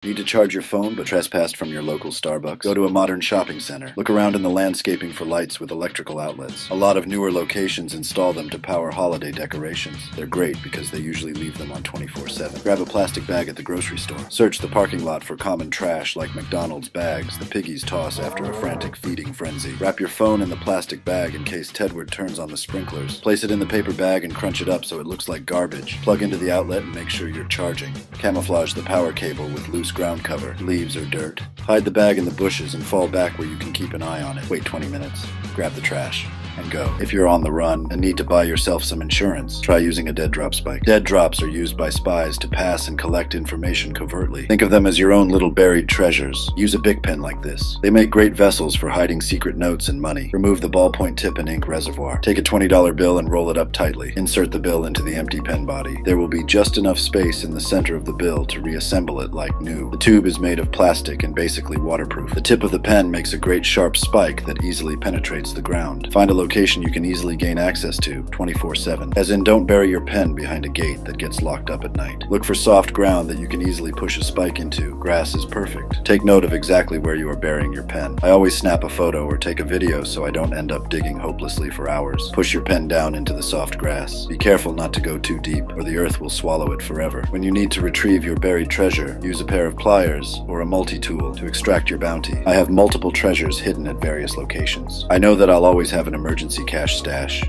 Need to charge your phone but trespassed from your local Starbucks? Go to a modern shopping center. Look around in the landscaping for lights with electrical outlets. A lot of newer locations install them to power holiday decorations. They're great because they usually leave them on 24/7. Grab a plastic bag at the grocery store. Search the parking lot for common trash like McDonald's bags the piggies toss after a frantic feeding frenzy. Wrap your phone in the plastic bag in case Tedward turns on the sprinklers. Place it in the paper bag and crunch it up so it looks like garbage. Plug into the outlet and make sure you're charging. Camouflage the power cable with loose ground cover, leaves or dirt. Hide the bag in the bushes and fall back where you can keep an eye on it. Wait 20 minutes. Grab the trash and go. If you're on the run and need to buy yourself some insurance, try using a dead drop spike. Dead drops are used by spies to pass and collect information covertly. Think of them as your own little buried treasures. Use a Bic pen like this. They make great vessels for hiding secret notes and money. Remove the ballpoint tip and ink reservoir. Take a $20 bill and roll it up tightly. Insert the bill into the empty pen body. There will be just enough space in the center of the bill to reassemble it like new. The tube is made of plastic and basically waterproof. The tip of the pen makes a great sharp spike that easily penetrates the ground. Find a location you can easily gain access to 24/7. As in, don't bury your pen behind a gate that gets locked up at night. Look for soft ground that you can easily push a spike into. Grass is perfect. Take note of exactly where you are burying your pen. I always snap a photo or take a video so I don't end up digging hopelessly for hours. Push your pen down into the soft grass. Be careful not to go too deep or the earth will swallow it forever. When you need to retrieve your buried treasure, use a pair of pliers or a multi-tool to extract your bounty. I have multiple treasures hidden at various locations. I know that I'll always have an emergency cash stash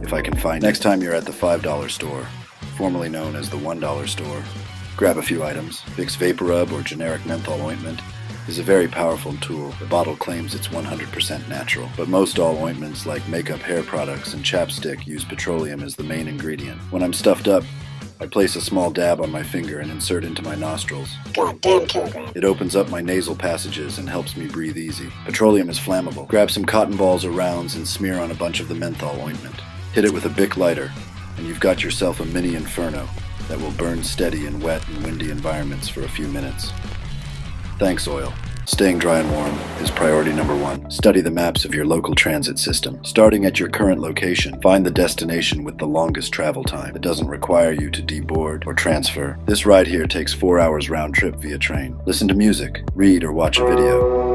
if I can find it. Next time you're at the $5 store, formerly known as the $1 store, grab a few items. Vicks VapoRub or generic menthol ointment is a very powerful tool. The bottle claims it's 100% natural, but most all ointments like makeup, hair products, and chapstick use petroleum as the main ingredient. When I'm stuffed up, I place a small dab on my finger and insert into my nostrils. Goddamn kilogram. It opens up my nasal passages and helps me breathe easy. Petroleum is flammable. Grab some cotton balls or rounds and smear on a bunch of the menthol ointment. Hit it with a Bic lighter, and you've got yourself a mini inferno that will burn steady in wet and windy environments for a few minutes. Thanks, oil. Staying dry and warm is priority number one. Study the maps of your local transit system. Starting at your current location, find the destination with the longest travel time. It doesn't require you to deboard or transfer. This ride here takes 4 hours round trip via train. Listen to music, read or watch a video.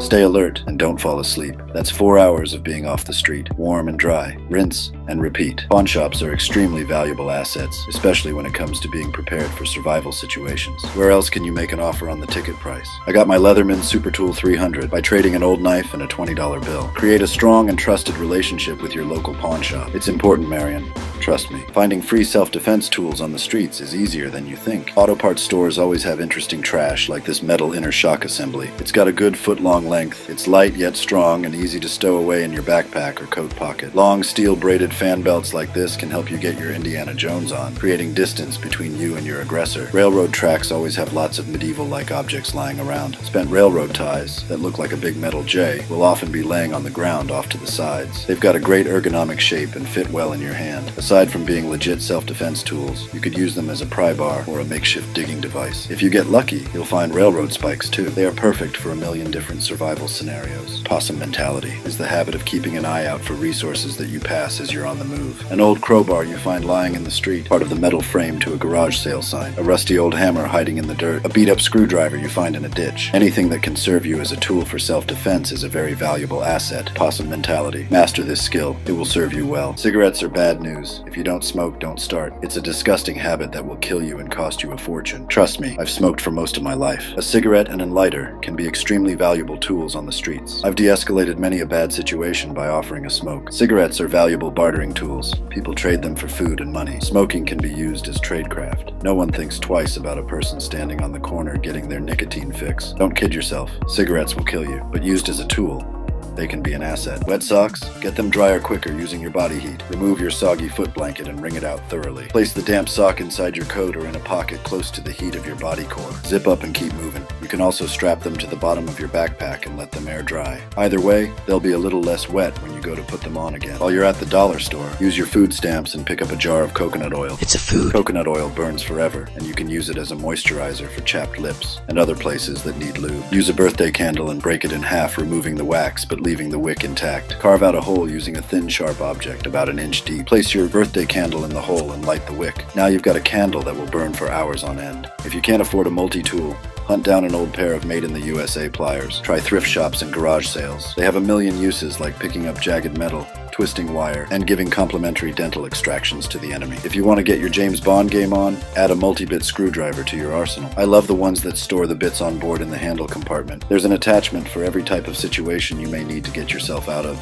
Stay alert and don't fall asleep. That's 4 hours of being off the street, warm and dry. Rinse and repeat. Pawn shops are extremely valuable assets, especially when it comes to being prepared for survival situations. Where else can you make an offer on the ticket price? I got my Leatherman Super Tool 300 by trading an old knife and a $20 bill. Create a strong and trusted relationship with your local pawn shop. It's important, Marion. Trust me. Finding free self-defense tools on the streets is easier than you think. Auto parts stores always have interesting trash, like this metal inner shock assembly. It's got a good foot-long length. It's light yet strong and easy to stow away in your backpack or coat pocket. Long steel braided fan belts like this can help you get your Indiana Jones on, creating distance between you and your aggressor. Railroad tracks always have lots of medieval-like objects lying around. Spent railroad ties that look like a big metal J will often be laying on the ground off to the sides. They've got a great ergonomic shape and fit well in your hand. Aside from being legit self-defense tools, you could use them as a pry bar or a makeshift digging device. If you get lucky, you'll find railroad spikes too. They are perfect for a million different survival scenarios. Possum mentality is the habit of keeping an eye out for resources that you pass as you're on the move. An old crowbar you find lying in the street, part of the metal frame to a garage sale sign. A rusty old hammer hiding in the dirt. A beat-up screwdriver you find in a ditch. Anything that can serve you as a tool for self-defense is a very valuable asset. Possum mentality. Master this skill. It will serve you well. Cigarettes are bad news. If you don't smoke, don't start. It's a disgusting habit that will kill you and cost you a fortune. Trust me, I've smoked for most of my life. A cigarette and a lighter can be extremely valuable tools on the streets. I've de-escalated many a bad situation by offering a smoke. Cigarettes are valuable bartering tools. People trade them for food and money. Smoking can be used as tradecraft. No one thinks twice about a person standing on the corner getting their nicotine fix. Don't kid yourself. Cigarettes will kill you, but used as a tool, they can be an asset. Wet socks? Get them drier quicker using your body heat. Remove your soggy foot blanket and wring it out thoroughly. Place the damp sock inside your coat or in a pocket close to the heat of your body core. Zip up and keep moving. You can also strap them to the bottom of your backpack and let them air dry. Either way, they'll be a little less wet when you go to put them on again. While you're at the dollar store, use your food stamps and pick up a jar of coconut oil. It's a food. Coconut oil burns forever, and you can use it as a moisturizer for chapped lips and other places that need lube. Use a birthday candle and break it in half, removing the wax but leaving the wick intact. Carve out a hole using a thin, sharp object about an inch deep. Place your birthday candle in the hole and light the wick. Now you've got a candle that will burn for hours on end. If you can't afford a multi-tool, hunt down an old pair of made-in-the-USA pliers. Try thrift shops and garage sales. They have a million uses, like picking up jagged metal, twisting wire, and giving complimentary dental extractions to the enemy. If you want to get your James Bond game on, add a multi-bit screwdriver to your arsenal. I love the ones that store the bits on board in the handle compartment. There's an attachment for every type of situation you may need to get yourself out of,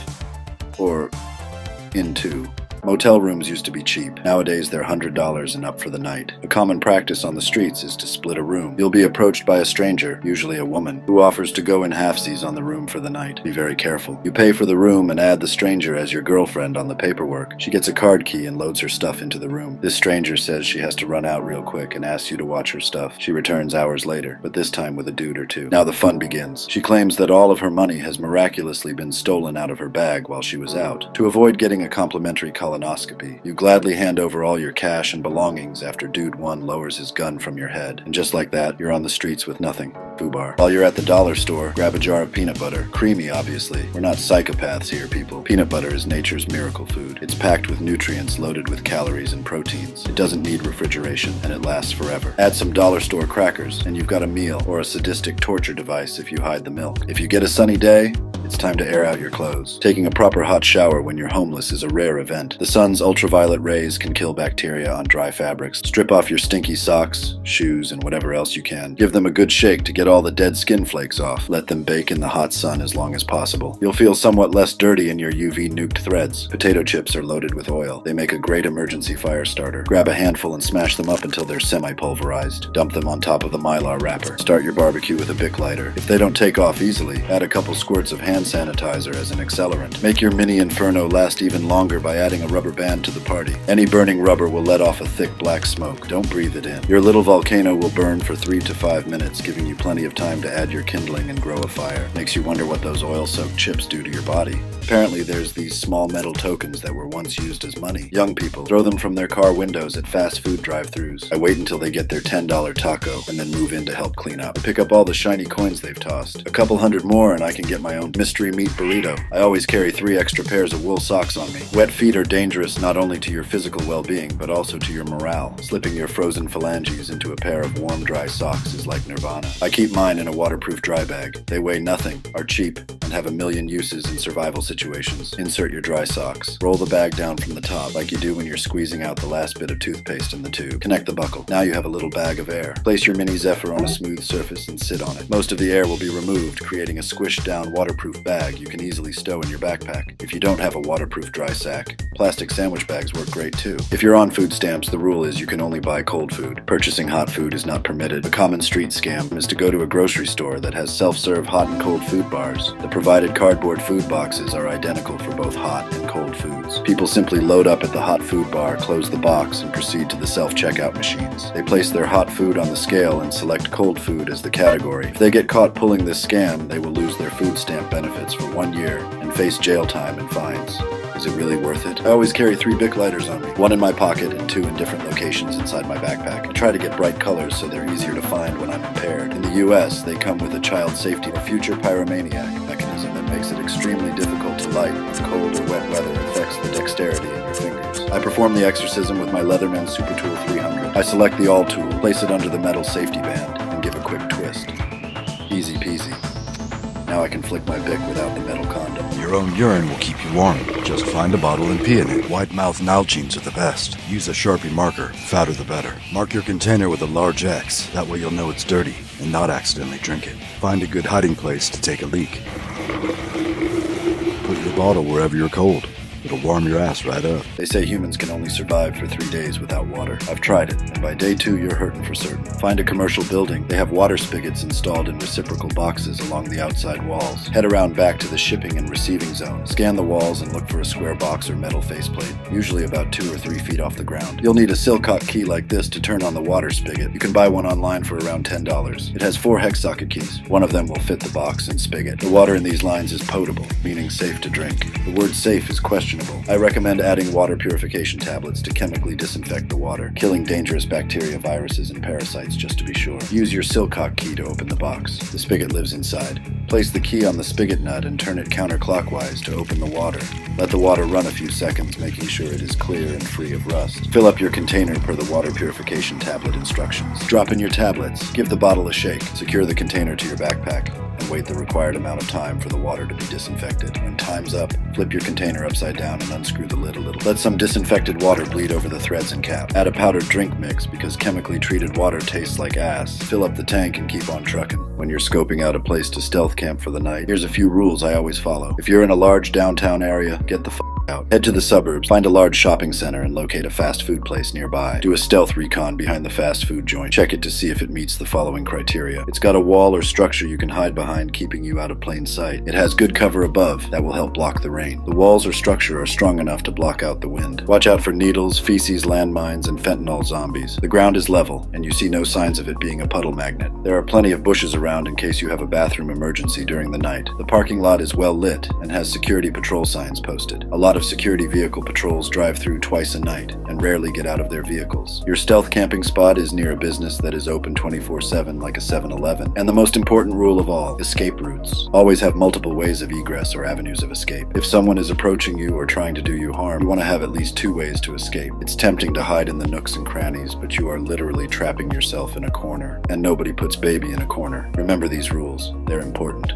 or into. Motel rooms used to be cheap. Nowadays, they're $100 and up for the night. A common practice on the streets is to split a room. You'll be approached by a stranger, usually a woman, who offers to go in halfsies on the room for the night. Be very careful. You pay for the room and add the stranger as your girlfriend on the paperwork. She gets a card key and loads her stuff into the room. This stranger says she has to run out real quick and asks you to watch her stuff. She returns hours later, but this time with a dude or two. Now the fun begins. She claims that all of her money has miraculously been stolen out of her bag while she was out. To avoid getting a complimentary colonoscopy, you gladly hand over all your cash and belongings after Dude 1 lowers his gun from your head. And just like that, you're on the streets with nothing. Foobar. While you're at the dollar store, grab a jar of peanut butter. Creamy, obviously. We're not psychopaths here, people. Peanut butter is nature's miracle food. It's packed with nutrients loaded with calories and proteins. It doesn't need refrigeration, and it lasts forever. Add some dollar store crackers, and you've got a meal, or a sadistic torture device if you hide the milk. If you get a sunny day, it's time to air out your clothes. Taking a proper hot shower when you're homeless is a rare event. The sun's ultraviolet rays can kill bacteria on dry fabrics. Strip off your stinky socks, shoes, and whatever else you can. Give them a good shake to get all the dead skin flakes off. Let them bake in the hot sun as long as possible. You'll feel somewhat less dirty in your UV nuked threads. Potato chips are loaded with oil. They make a great emergency fire starter. Grab a handful and smash them up until they're semi-pulverized. Dump them on top of the Mylar wrapper. Start your barbecue with a Bic lighter. If they don't take off easily, add a couple squirts of hand sanitizer as an accelerant. Make your mini inferno last even longer by adding a rubber band to the party. Any burning rubber will let off a thick black smoke. Don't breathe it in. Your little volcano will burn for 3 to 5 minutes, giving you plenty of time to add your kindling and grow a fire. Makes you wonder what those oil-soaked chips do to your body. Apparently there's these small metal tokens that were once used as money. Young people throw them from their car windows at fast food drive-thrus. I wait until they get their $10 taco and then move in to help clean up. I pick up all the shiny coins they've tossed. A couple hundred more and I can get my own mystery meat burrito. I always carry 3 extra pairs of wool socks on me. Wet feet are dangerous not only to your physical well-being but also to your morale. Slipping your frozen phalanges into a pair of warm, dry socks is like nirvana. I keep mine in a waterproof dry bag. They weigh nothing, are cheap, and have a million uses in survival situations. Insert your dry socks. Roll the bag down from the top like you do when you're squeezing out the last bit of toothpaste in the tube. Connect the buckle. Now you have a little bag of air. Place your mini Zephyr on a smooth surface and sit on it. Most of the air will be removed, creating a squished down waterproof bag you can easily stow in your backpack. If you don't have a waterproof dry sack, plastic sandwich bags work great too. If you're on food stamps, the rule is you can only buy cold food. Purchasing hot food is not permitted. A common street scam is to go to a grocery store that has self-serve hot and cold food bars. The provided cardboard food boxes are identical for both hot and cold foods. People simply load up at the hot food bar, close the box, and proceed to the self-checkout machines. They place their hot food on the scale and select cold food as the category. If they get caught pulling this scam, they will lose their food stamp benefits for 1 year and face jail time and fines. Is it really worth it? I always carry 3 Bic lighters on me, 1 in my pocket and 2 in different locations inside my backpack. I try to get bright colors so they're easier to find when I'm impaired. In the US, they come with a child safety or future pyromaniac mechanism that makes it extremely difficult to light if cold or wet weather affects the dexterity in your fingers. I perform the exorcism with my Leatherman Super Tool 300. I select the all tool, place it under the metal safety band, and give a quick twist. Easy peasy. Now I can flick my Bic without the metal condom. Your own urine will keep you warm. Just find a bottle and pee in it. Wide mouth Nalgene's are the best. Use a Sharpie marker. Fatter the better. Mark your container with a large X. That way you'll know it's dirty and not accidentally drink it. Find a good hiding place to take a leak. Put your bottle wherever you're cold. It'll warm your ass right up. They say humans can only survive for 3 days without water. I've tried it, and by day 2 you're hurting for certain. Find a commercial building. They have water spigots installed in reciprocal boxes along the outside walls. Head around back to the shipping and receiving zone. Scan the walls and look for a square box or metal faceplate, usually about 2 or 3 feet off the ground. You'll need a Silcock key like this to turn on the water spigot. You can buy one online for around $10. It has 4 hex socket keys. One of them will fit the box and spigot. The water in these lines is potable, meaning safe to drink. The word safe is questionable. I recommend adding water purification tablets to chemically disinfect the water, killing dangerous bacteria, viruses, and parasites just to be sure. Use your Silcock key to open the box. The spigot lives inside. Place the key on the spigot nut and turn it counterclockwise to open the water. Let the water run a few seconds, making sure it is clear and free of rust. Fill up your container per the water purification tablet instructions. Drop in your tablets. Give the bottle a shake. Secure the container to your backpack, and wait the required amount of time for the water to be disinfected. When time's up, flip your container upside down and unscrew the lid a little. Let some disinfected water bleed over the threads and cap. Add a powdered drink mix because chemically treated water tastes like ass. Fill up the tank and keep on trucking. When you're scoping out a place to stealth camp for the night, here's a few rules I always follow. If you're in a large downtown area, get the out. Head to the suburbs, find a large shopping center, and locate a fast food place nearby. Do a stealth recon behind the fast food joint. Check it to see if it meets the following criteria. It's got a wall or structure you can hide behind, keeping you out of plain sight. It has good cover above that will help block the rain. The walls or structure are strong enough to block out the wind. Watch out for needles, feces, landmines, and fentanyl zombies. The ground is level, and you see no signs of it being a puddle magnet. There are plenty of bushes around in case you have a bathroom emergency during the night. The parking lot is well lit and has security patrol signs posted. A lot of security vehicle patrols drive through twice a night and rarely get out of their vehicles. Your stealth camping spot is near a business that is open 24/7 like a 7-Eleven. And the most important rule of all, escape routes. Always have multiple ways of egress or avenues of escape. If someone is approaching you or trying to do you harm, you want to have at least 2 ways to escape. It's tempting to hide in the nooks and crannies, but you are literally trapping yourself in a corner, and nobody puts baby in a corner. Remember these rules. They're important.